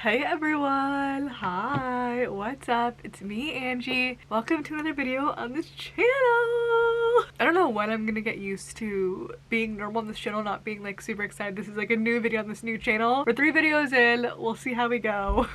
Hey everyone! Hi! What's up? It's me, Angie. Welcome to another video on this channel! I don't know when I'm gonna get used to being normal on this channel, not being like super excited. This is like a new video on this new channel. We're 3 videos in, we'll see how we go.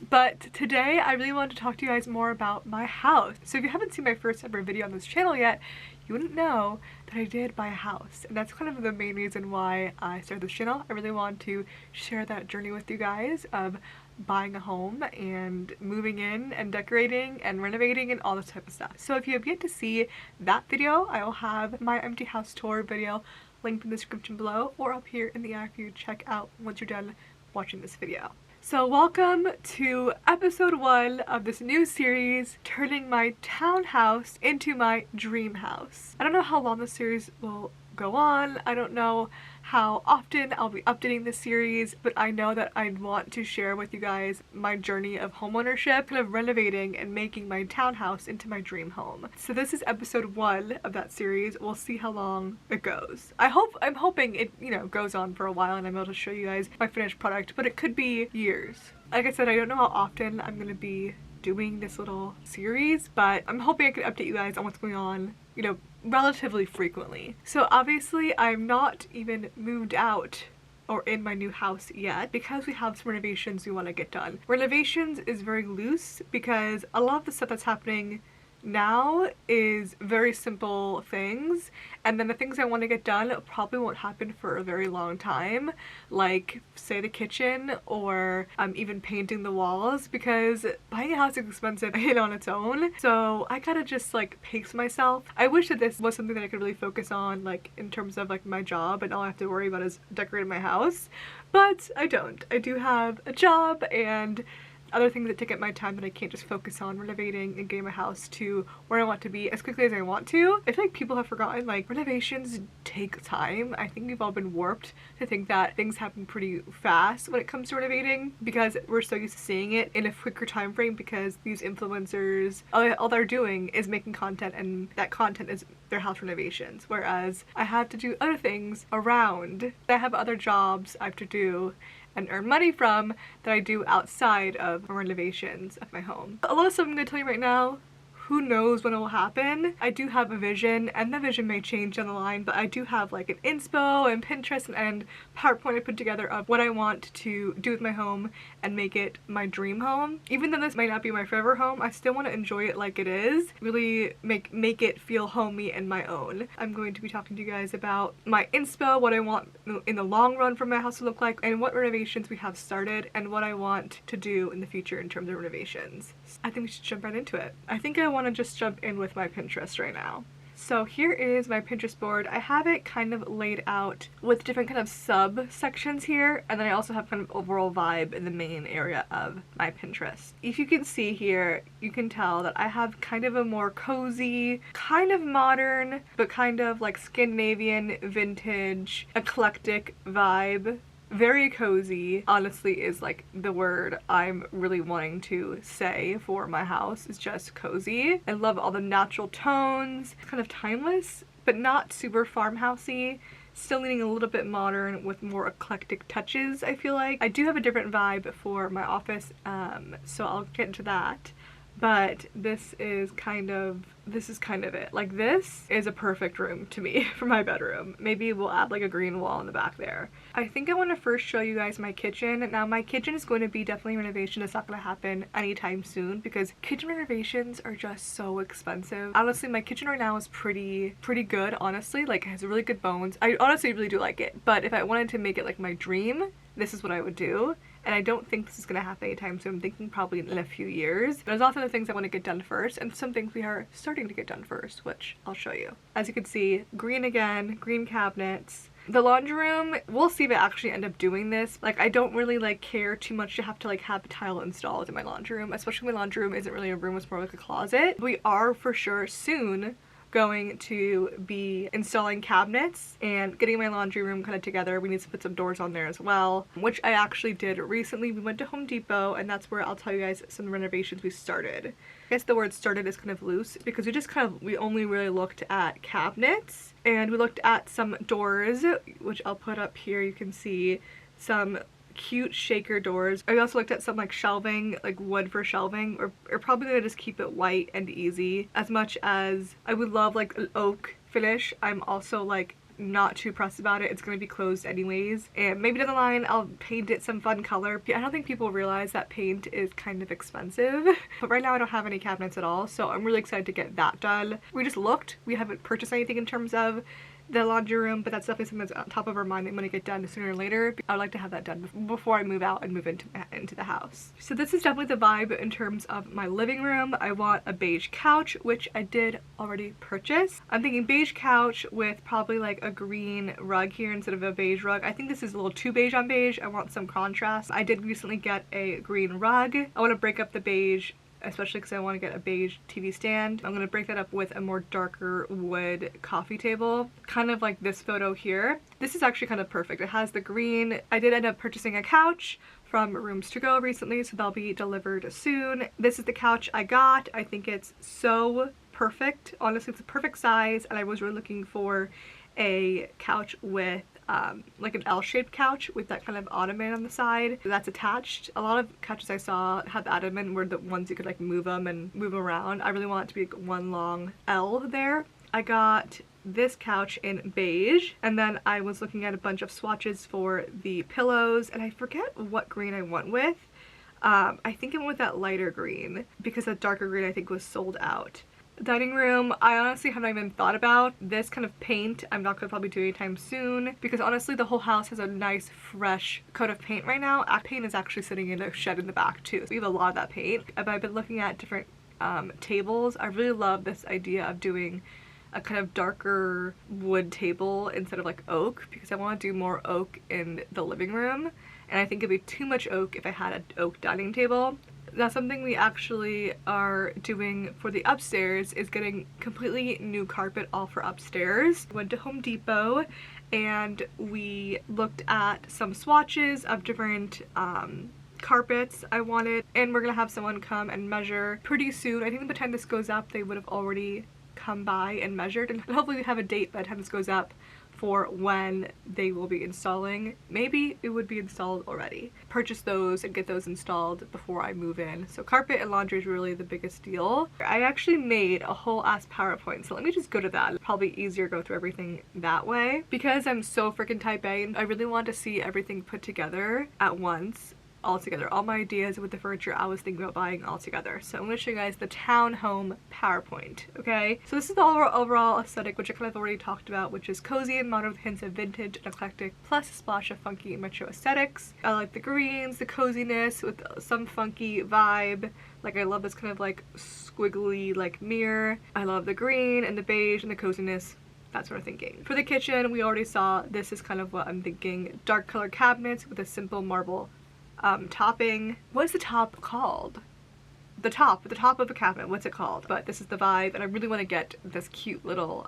But today I really wanted to talk to you guys more about my house. So if you haven't seen my first ever video on this channel yet, you wouldn't know that I did buy a house, and that's kind of the main reason why I started this channel. I really want to share that journey with you guys of buying a home and moving in and decorating and renovating and all this type of stuff. So if you have yet to see that video, I will have my empty house tour video linked in the description below or up here in the eye for you to check out once you're done watching this video. So welcome to episode 1 of this new series, turning my townhouse into my dream house. I don't know how long this series will go on. I don't know how often I'll be updating this series, but I know that I want to share with you guys my journey of homeownership, kind of renovating and making my townhouse into my dream home. So this is episode 1 of that series. We'll see how long it goes. I'm hoping it, goes on for a while and I'm able to show you guys my finished product, but it could be years. Like I said, I don't know how often I'm gonna be doing this little series, but I'm hoping I can update you guys on what's going on, relatively frequently. So obviously I'm not even moved out or in my new house yet because we have some renovations we want to get done. Renovations is very loose because a lot of the stuff that's happening now is very simple things, and then the things I want to get done probably won't happen for a very long time, like say the kitchen or even painting the walls, because buying a house is expensive on its own. So I gotta just like pace myself. I wish that this was something that I could really focus on, like in terms of like my job, and all I have to worry about is decorating my house, but I don't. I do have a job and other things that take up my time that I can't just focus on renovating and getting my house to where I want to be as quickly as I want to. I feel like people have forgotten, like, renovations take time. I think we've all been warped to think that things happen pretty fast when it comes to renovating because we're so used to seeing it in a quicker time frame because these influencers, all they're doing is making content, and that content is their house renovations, whereas I have to do other things around. I have other jobs I have to do and earn money from that I do outside of renovations of my home. A lot of stuff I'm gonna tell you right now, who knows when it will happen. I do have a vision, and the vision may change down the line, but I do have like an inspo and Pinterest and PowerPoint I put together of what I want to do with my home and make it my dream home. Even though this might not be my forever home, I still want to enjoy it like it is. Really make it feel homey and my own. I'm going to be talking to you guys about my inspo, what I want in the long run for my house to look like, and what renovations we have started, and what I want to do in the future in terms of renovations. I think we should jump right into it. I think I want to just jump in with my Pinterest right now. So here is my Pinterest board. I have it kind of laid out with different kind of sub-sections here, and then I also have kind of overall vibe in the main area of my Pinterest. If you can see here, you can tell that I have kind of a more cozy, kind of modern, but kind of like Scandinavian, vintage, eclectic vibe. Very cozy, honestly, is like the word I'm really wanting to say for my house, is just cozy. I love all the natural tones. It's kind of timeless, but not super farmhousey. Still leaning a little bit modern with more eclectic touches, I feel like. I do have a different vibe for my office, so I'll get into that. But this is kind of it. Like, this is a perfect room to me for my bedroom. Maybe we'll add like a green wall in the back there. I think I want to first show you guys my kitchen. Now my kitchen is going to be definitely a renovation. It's not going to happen anytime soon because kitchen renovations are just so expensive. Honestly, my kitchen right now is pretty good, honestly. Like, it has really good bones. I honestly really do like it, but if I wanted to make it like my dream, this is what I would do. And I don't think this is going to happen anytime soon. I'm thinking probably in a few years. There's also the things I want to get done first, and some things we are starting to get done first, which I'll show you. As you can see, green again, green cabinets. The laundry room, we'll see if I actually end up doing this. Like, I don't really like care too much to have to like have a tile installed in my laundry room, especially my laundry room isn't really a room, it's more like a closet. We are for sure soon going to be installing cabinets and getting my laundry room kind of together. We need to put some doors on there as well, which I actually did recently. We went to Home Depot, and that's where I'll tell you guys some renovations we started. I guess the word started is kind of loose because we only really looked at cabinets, and we looked at some doors, which I'll put up here. You can see some cute shaker doors. I also looked at some like shelving, like wood for shelving, or probably gonna just keep it white and easy. As much as I would love like an oak finish, I'm also like not too pressed about it. It's going to be closed anyways, and maybe down the line I'll paint it some fun color. I don't think people realize that paint is kind of expensive, but right now I don't have any cabinets at all, so I'm really excited to get that done. We just looked, we haven't purchased anything in terms of the laundry room, but that's definitely something that's on top of our mind. I'm gonna get done sooner or later. I'd like to have that done before I move out and move into the house. So this is definitely the vibe in terms of my living room. I want a beige couch, which I did already purchase. I'm thinking beige couch with probably like a green rug here instead of a beige rug. I think this is a little too beige on beige. I want some contrast. I did recently get a green rug. I want to break up the beige, especially because I want to get a beige TV stand. I'm going to break that up with a more darker wood coffee table, kind of like this photo here. This is actually kind of perfect. It has the green. I did end up purchasing a couch from Rooms to Go recently, so they'll be delivered soon. This is the couch I got. I think it's so perfect. Honestly, it's a perfect size, and I was really looking for a couch with like an L-shaped couch with that kind of ottoman on the side that's attached. A lot of couches I saw have the ottoman were the ones you could like move them and move around. I really want it to be like one long L there. I got this couch in beige, and then I was looking at a bunch of swatches for the pillows, and I forget what green I went with. I think I went with that lighter green because that darker green I think was sold out. Dining room, I honestly haven't even thought about this kind of paint. I'm not gonna probably do anytime soon because honestly the whole house has a nice fresh coat of paint right now. Paint is actually sitting in a shed in the back too. We have a lot of that paint. I've been looking at different tables. I really love this idea of doing a kind of darker wood table instead of like oak, because I want to do more oak in the living room, and I think it'd be too much oak if I had an oak dining table. That's something we actually are doing for the upstairs, is getting completely new carpet all for upstairs. Went to Home Depot and we looked at some swatches of different carpets I wanted, and we're gonna have someone come and measure pretty soon. I think by the time this goes up they would have already come by and measured, and hopefully we have a date by the time this goes up for when they will be installing. Maybe it would be installed already. Purchase those and get those installed before I move in. So carpet and laundry is really the biggest deal. I actually made a whole ass PowerPoint, so let me just go to that. Probably easier to go through everything that way. Because I'm so freaking type A, I really want to see everything put together at once. All together, all my ideas with the furniture I was thinking about buying all together. So I'm going to show you guys the Townhome PowerPoint, okay? So this is the overall aesthetic, which I kind of already talked about, which is cozy and modern with hints of vintage and eclectic, plus a splash of funky and retro aesthetics. I like the greens, the coziness with some funky vibe. Like I love this kind of like squiggly like mirror. I love the green and the beige and the coziness. That's what I'm thinking. For the kitchen, we already saw, this is kind of what I'm thinking. Dark color cabinets with a simple marble topping. What is the top called? The top of a cabinet, what's it called? But this is the vibe, and I really want to get this cute little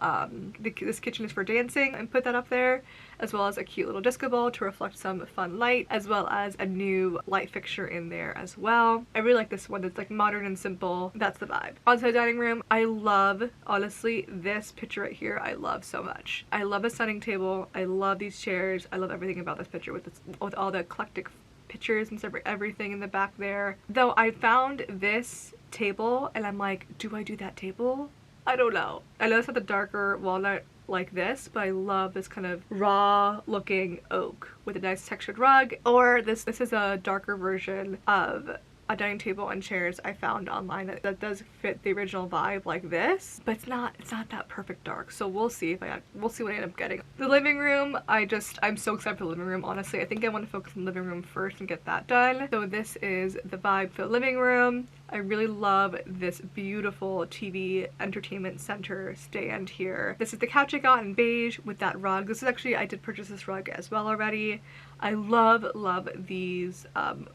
this kitchen is for dancing, and put that up there, as well as a cute little disco ball to reflect some fun light, as well as a new light fixture in there as well. I really like this one. It's like modern and simple. That's the vibe. Onto the dining room, I love, honestly, this picture right here I love so much. I love a dining table. I love these chairs. I love everything about this picture with all the eclectic pictures and everything in the back there. Though I found this table and I'm like, do I do that table? I don't know. I know it's not the darker walnut like this, but I love this kind of raw looking oak with a nice textured rug. Or this is a darker version of a dining table and chairs I found online that does fit the original vibe like this, but it's not that perfect dark. So we'll see we'll see what I end up getting. The living room, I'm so excited for the living room, honestly. I think I want to focus on the living room first and get that done. So this is the vibe for the living room. I really love this beautiful TV entertainment center stand here. This is the couch I got in beige with that rug. This is actually, I did purchase this rug as well already. I love these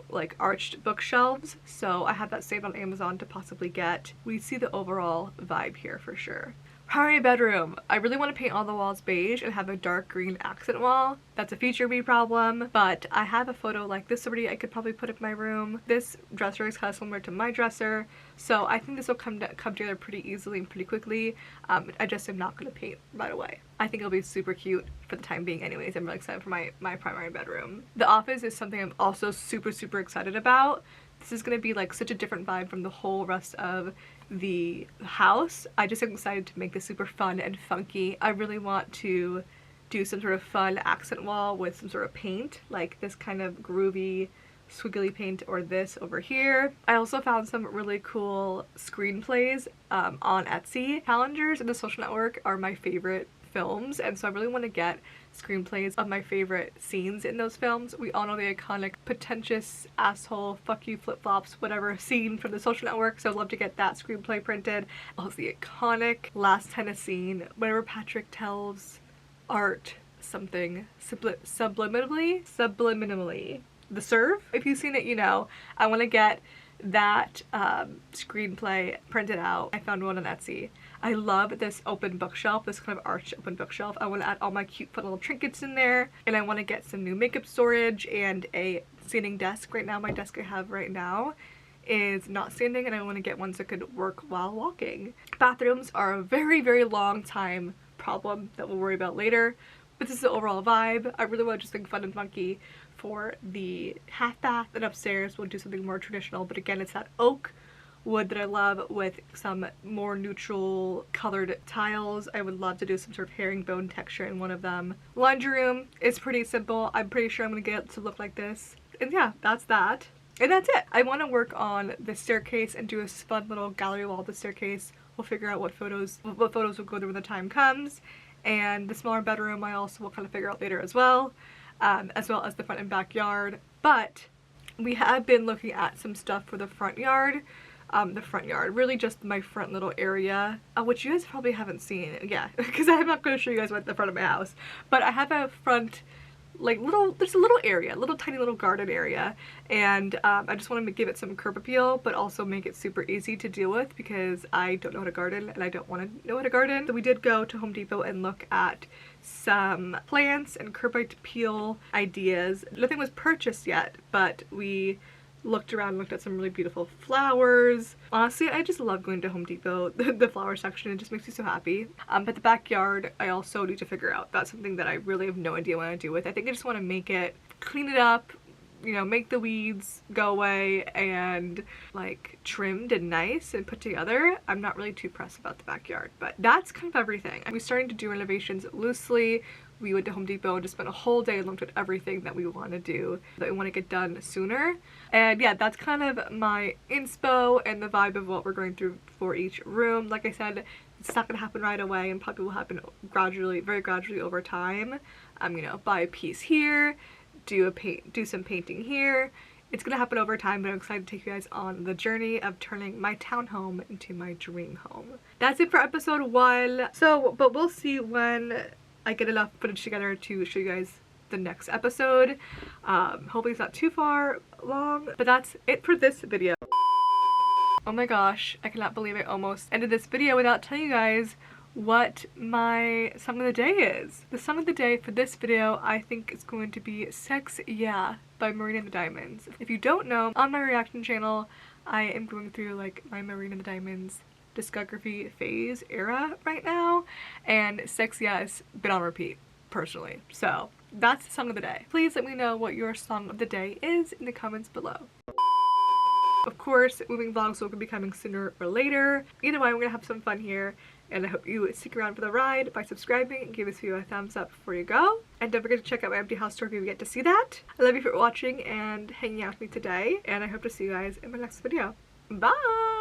like arched bookshelves, so I have that saved on Amazon to possibly get. We see the overall vibe here for sure. Primary bedroom. I really want to paint all the walls beige and have a dark green accent wall. That's a future me problem, but I have a photo like this already I could probably put in my room. This dresser is kind of similar to my dresser, so I think this will come together pretty easily and pretty quickly. I just am not going to paint right away. I think it'll be super cute for the time being anyways. I'm really excited for my primary bedroom. The office is something I'm also super excited about. This is going to be like such a different vibe from the whole rest of the house. I just am excited to make this super fun and funky. I really want to do some sort of fun accent wall with some sort of paint, like this kind of groovy squiggly paint or this over here. I also found some really cool screenplays on Etsy. Calendars and The Social Network are my favorite films, and so I really want to get screenplays of my favorite scenes in those films. We all know the iconic pretentious asshole fuck you flip-flops whatever scene from The Social Network, so I'd love to get that screenplay printed. Also the iconic last tennis scene whenever Patrick tells Art something subliminally. The serve? If you've seen it, you know. I want to get that screenplay printed out. I found one on Etsy. I love this open bookshelf, this kind of arched open bookshelf. I want to add all my cute fun little trinkets in there, and I want to get some new makeup storage and a standing desk. Right now my desk I have right now is not standing, and I want to get one so I could work while walking. Bathrooms are a very long time problem that we'll worry about later, but this is the overall vibe. I really want to just think fun and funky for the half bath, and upstairs we'll do something more traditional, but again it's that oak wood that I love with some more neutral colored tiles. I would love to do some sort of herringbone texture in one of them. Laundry room is pretty simple. I'm pretty sure I'm gonna get it to look like this. And yeah, that's that. And that's it. I want to work on the staircase and do a fun little gallery wall of the staircase. We'll figure out what photos will go there when the time comes. And the smaller bedroom I also will kind of figure out later as well as the front and backyard. But we have been looking at some stuff for the front yard. Really just my front little area, which you guys probably haven't seen, yeah, because I'm not going to show you guys what the front of my house, but I have a front, like there's a little area, tiny little garden area, and I just want to give it some curb appeal, but also make it super easy to deal with because I don't know how to garden and I don't want to know how to garden. So we did go to Home Depot and look at some plants and curb appeal ideas. Nothing was purchased yet, but we looked around, looked at some really beautiful flowers. Honestly, I just love going to Home Depot. The flower section, it just makes me so happy. But the backyard, I also need to figure out. That's something that I really have no idea what to do with. I think I just want to make it, clean it up, you know, make the weeds go away and like trimmed and nice and put together. I'm not really too pressed about the backyard, but that's kind of everything. We're starting to do renovations loosely. We went to Home Depot and just spent a whole day and looked at everything that we want to do, that we want to get done sooner. And yeah, that's kind of my inspo and the vibe of what we're going through for each room. Like I said, it's not going to happen right away and probably will happen gradually, very gradually over time. You know, buy a piece here, do some painting here. It's going to happen over time, but I'm excited to take you guys on the journey of turning my townhome into my dream home. That's it for episode 1. But we'll see when I get enough footage together to show you guys the next episode. Hopefully it's not too far long, but that's it for this video. Oh my gosh, I cannot believe I almost ended this video without telling you guys what my song of the day is. The song of the day for this video I think is going to be Sex Yeah by Marina and the Diamonds. If you don't know, on my reaction channel I am going through like my Marina and the Diamonds discography phase era right now, and Sex Yeah has been on repeat personally. So that's the song of the day. Please let me know what your song of the day is in the comments below. Of course, moving vlogs will be coming sooner or later. Either way, we're gonna have some fun here, and I hope you stick around for the ride by subscribing and give this video a thumbs up before you go. And don't forget to check out my empty house tour if you get to see that. I love you for watching and hanging out with me today, and I hope to see you guys in my next video. Bye!